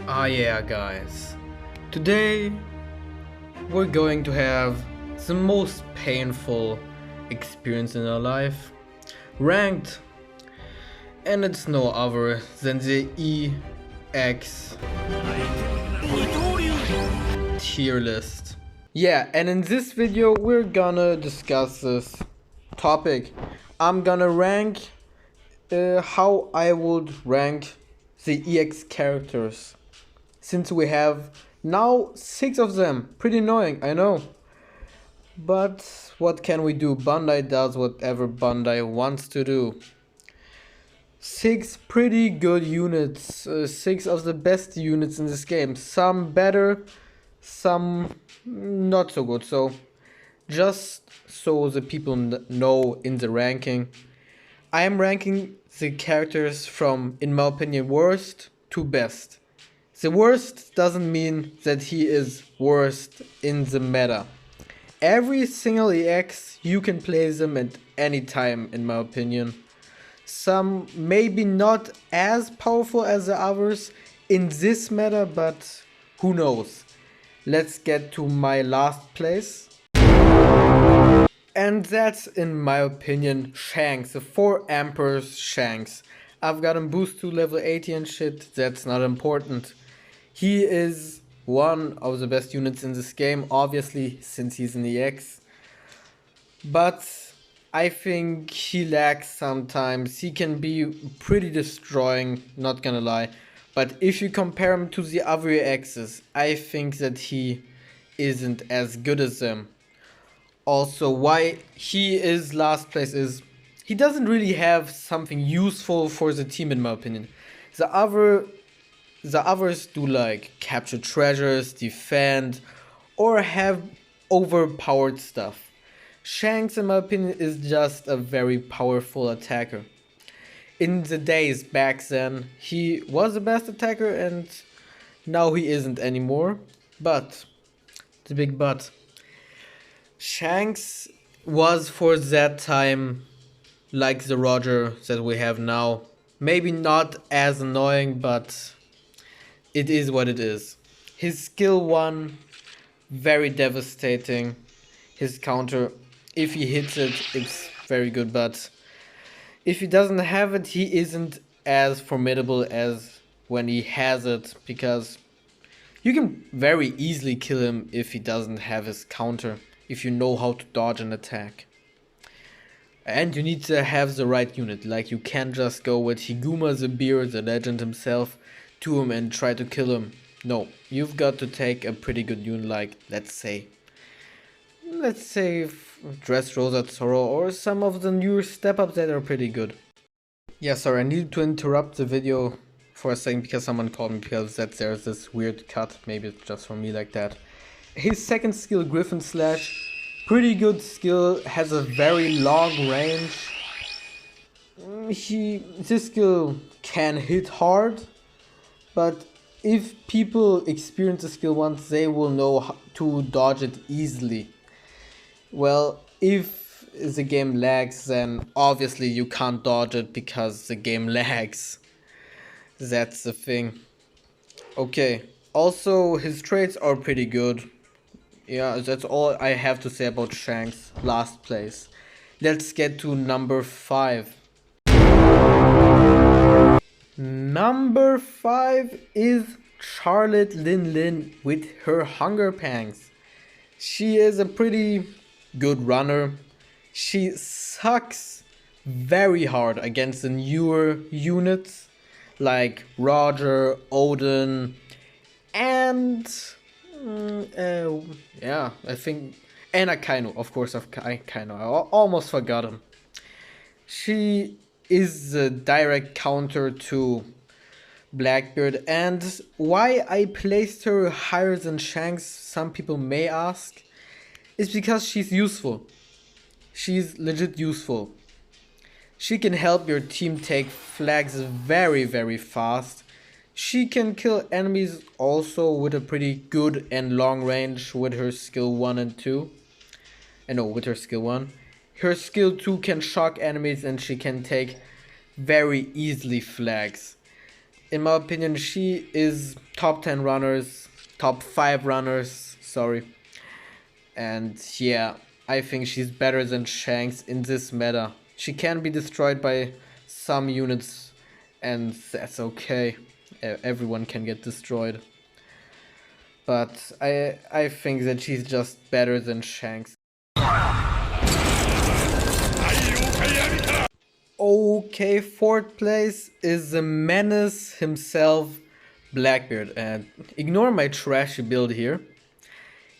Ah yeah guys, today we're going to have the most painful experience in our life, ranked, and it's no other than the EX tier list. Yeah, and in this video we're gonna discuss this topic. I'm gonna rank how I would rank the EX characters. Since we have now 6 of them. Pretty annoying, I know. But what can we do? Bandai does whatever Bandai wants to do. 6 pretty good units. 6 of the best units in this game. Some better, some not so good. So just so the people know in the ranking, I am ranking the characters from, in my opinion, worst to best. The worst doesn't mean that he is worst in the meta. Every single EX, you can play them at any time, in my opinion. Some maybe not as powerful as the others in this meta, but who knows. Let's get to my last place. And that's, in my opinion, Shanks, the 4 Emperors Shanks. I've got him boost to level 80 and shit, that's not important. He is one of the best units in this game, obviously, since he's an EX. But I think he lags sometimes. He can be pretty destroying, not gonna lie. But if you compare him to the other EXs, I think that he isn't as good as them. Also, why he is last place is he doesn't really have something useful for the team, in my opinion. The others do like capture treasures, defend, or have overpowered stuff. Shanks, in my opinion, is just a very powerful attacker. In the days back then, he was the best attacker and now he isn't anymore. But, the big but, Shanks was for that time like the Roger that we have now. Maybe not as annoying, but it is what it is. His skill 1, very devastating. His counter, if he hits it, it's very good, but if he doesn't have it, he isn't as formidable as when he has it, because you can very easily kill him if he doesn't have his counter, if you know how to dodge an attack. And you need to have the right unit, like you can't just go with Higuma the Beer, the legend himself, to him and try to kill him. No, you've got to take a pretty good unit, like let's say Dressrosa Zoro or some of the newer step ups that are pretty good. Yeah, sorry, I need to interrupt the video for a second because someone called me because there's this weird cut. Maybe it's just for me like that. His second skill, Griffin Slash, pretty good skill, has a very long range. This skill can hit hard, but if people experience the skill once, they will know how to dodge it easily. Well, if the game lags, then obviously you can't dodge it because the game lags. That's the thing. Okay, also his traits are pretty good. Yeah, that's all I have to say about Shanks, last place. Let's get to number 5. Number 5 is Charlotte Lin Lin with her Hunger Pangs. She is a pretty good runner. She sucks very hard against the newer units like Roger, Oden, and yeah, I think, and Akainu, of course, Akainu. I almost forgot him. She is the direct counter to Blackbeard, and why I placed her higher than Shanks, some people may ask, is because she's useful. She's legit useful. She can help your team take flags very, very fast. She can kill enemies also with a pretty good and long range with her skill 1 and 2. No, with her skill 1. Her skill 2 can shock enemies and she can take very easily flags. In my opinion, she is top 10 runners, top 5 runners, sorry. And yeah, I think she's better than Shanks in this meta. She can be destroyed by some units, and that's okay. Everyone can get destroyed. But I think that she's just better than Shanks. Okay, fourth place is the menace himself, Blackbeard. And ignore my trashy build here.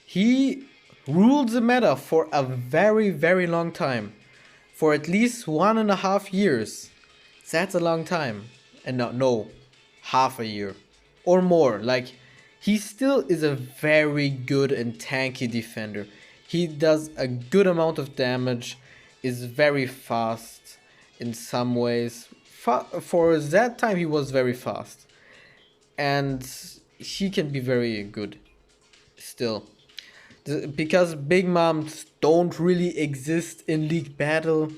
He ruled the meta for a very, very long time. For at least 1.5 years. That's a long time. And no, half a year. Or more. Like, he still is a very good and tanky defender. He does a good amount of damage, is very fast in some ways. For that time he was very fast. And he can be very good still. Because Big Moms don't really exist in League Battle,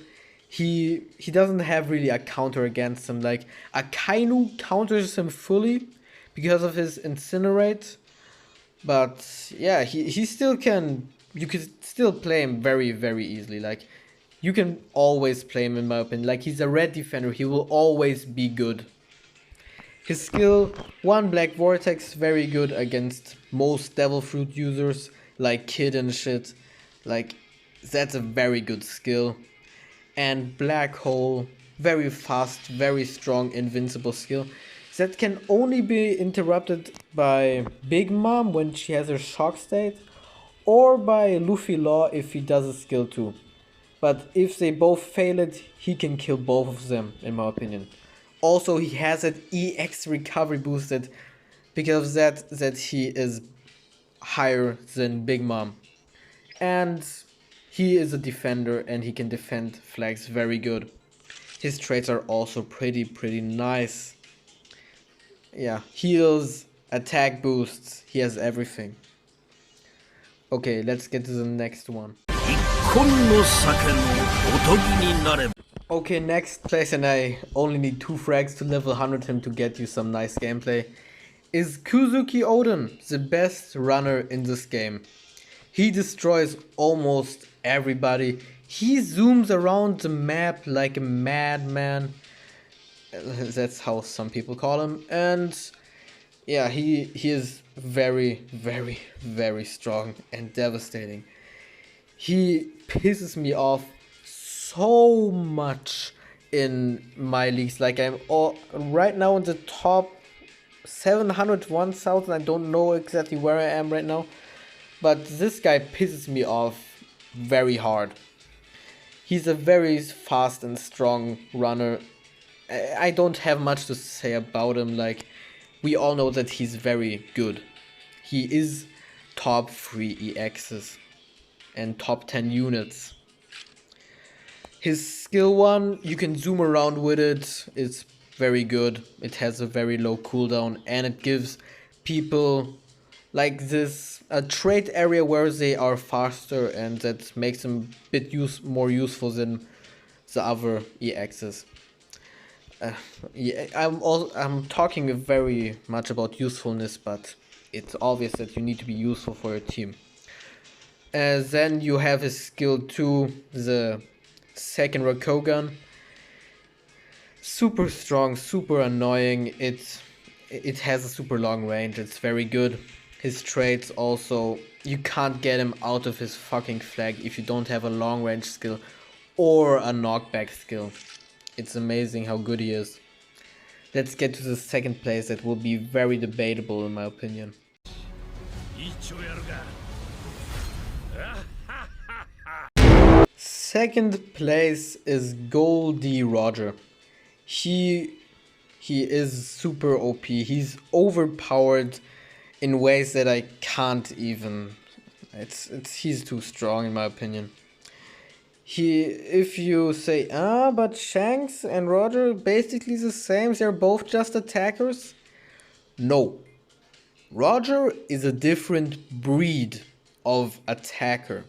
he doesn't have really a counter against him. Like, Akainu counters him fully because of his Incinerate. But yeah, he still can, you could still play him very, very easily. Like, you can always play him in my opinion. Like, he's a red defender, he will always be good. His skill, 1 Black Vortex, very good against most Devil Fruit users, like Kid and shit. Like, that's a very good skill. And Black Hole, very fast, very strong, invincible skill. That can only be interrupted by Big Mom when she has her shock state, or by Luffy Law if he does a skill too. But if they both fail it, he can kill both of them, in my opinion. Also, he has that EX recovery boosted because that he is higher than Big Mom. And he is a defender and he can defend flags very good. His traits are also pretty nice. Yeah, heals, attack boosts, he has everything. Okay, let's get to the next one. Okay, next place, and I only need 2 frags to level 100 him to get you some nice gameplay, is Kuzuki Odin, the best runner in this game. He destroys almost everybody. He zooms around the map like a madman. That's how some people call him. And yeah, he is very, very, very strong and devastating. He pisses me off so much in my leagues. Like, I'm right now in the top 700, 1000. I don't know exactly where I am right now, but this guy pisses me off very hard. He's a very fast and strong runner. I don't have much to say about him. Like, we all know that he's very good. He is top 3 EXs and top 10 units. His skill 1, you can zoom around with it. It's very good. It has a very low cooldown and it gives people like this a trait area where they are faster, and that makes them a bit more useful than the other EXs. Yeah, I'm talking very much about usefulness, but it's obvious that you need to be useful for your team. Then you have his skill 2, the second Rakogan. Super strong, super annoying. It has a super long range. It's very good. His traits also, you can't get him out of his fucking flag if you don't have a long range skill or a knockback skill. It's amazing how good he is. Let's get to the second place that will be very debatable in my opinion. Second place is Gol D Roger. He is super OP. He's overpowered in ways that I can't even. He's too strong in my opinion. If you say, but Shanks and Roger basically the same, they're both just attackers. No. Roger is a different breed of attacker.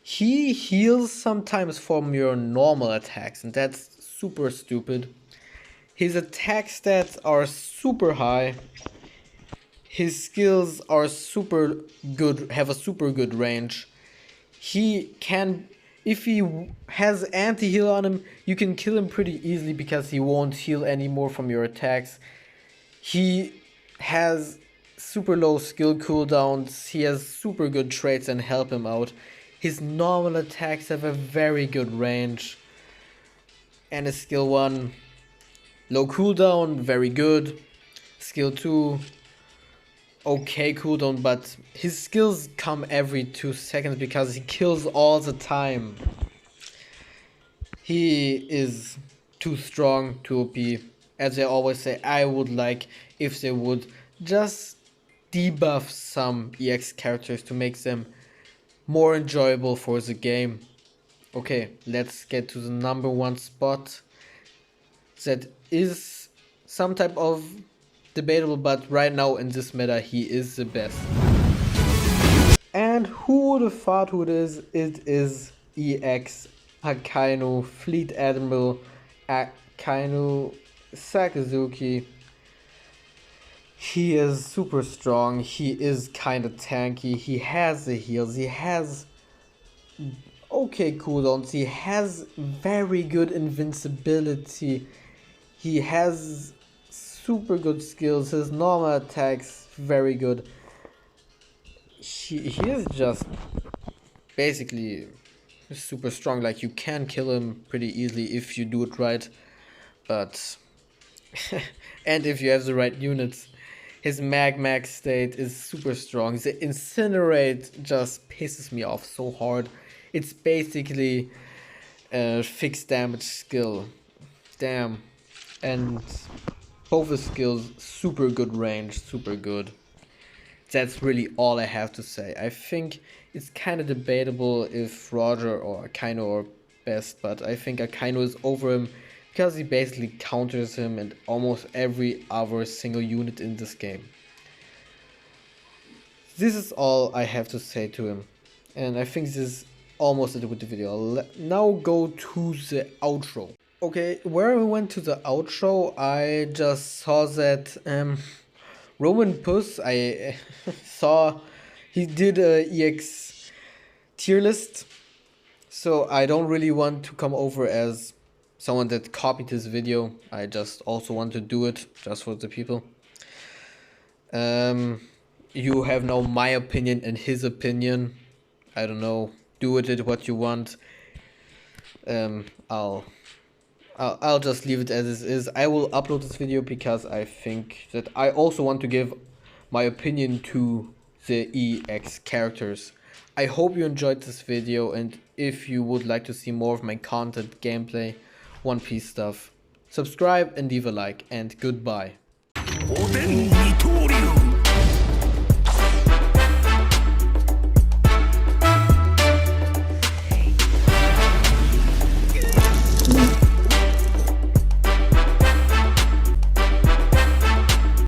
He heals sometimes from your normal attacks, and that's super stupid. His attack stats are super high. His skills are super good, have a super good range. He can, if he has anti-heal on him, you can kill him pretty easily because he won't heal anymore from your attacks. He has super low skill cooldowns, he has super good traits and help him out. His normal attacks have a very good range. And his skill 1, low cooldown, very good. Skill 2, okay cooldown, but his skills come every 2 seconds because he kills all the time. He is too strong, too OP. As I always say, I would like if they would just debuff some EX characters to make them more enjoyable for the game. Okay, let's get to the number 1 spot. That is some type of debatable, but right now in this meta he is the best. And who would have thought who it is? It is EX Akainu, Fleet Admiral Akainu Sakazuki. He is super strong, he is kinda tanky, he has the heals, he has okay cooldowns, he has very good invincibility, he has super good skills, his normal attacks very good. He is just basically super strong, like you can kill him pretty easily if you do it right, but and if you have the right units. His max state is super strong. The incinerate just pisses me off so hard. It's basically a fixed damage skill. Damn. And both the skills, super good range, super good. That's really all I have to say. I think it's kind of debatable if Roger or Akainu are best, but I think Akainu is over him because he basically counters him and almost every other single unit in this game. This is all I have to say to him, and I think this is almost it with the video. I'll now go to the outro. Okay, where I went to the outro, I just saw that Roman Puss, I saw he did a EX tier list, so I don't really want to come over as someone that copied this video. I just also want to do it just for the people. You have now my opinion and his opinion. I don't know, do with it what you want. I'll just leave it as it is. I will upload this video because I think that I also want to give my opinion to the EX characters. I hope you enjoyed this video, and if you would like to see more of my content, gameplay, One Piece stuff, subscribe and leave a like, and goodbye. Oden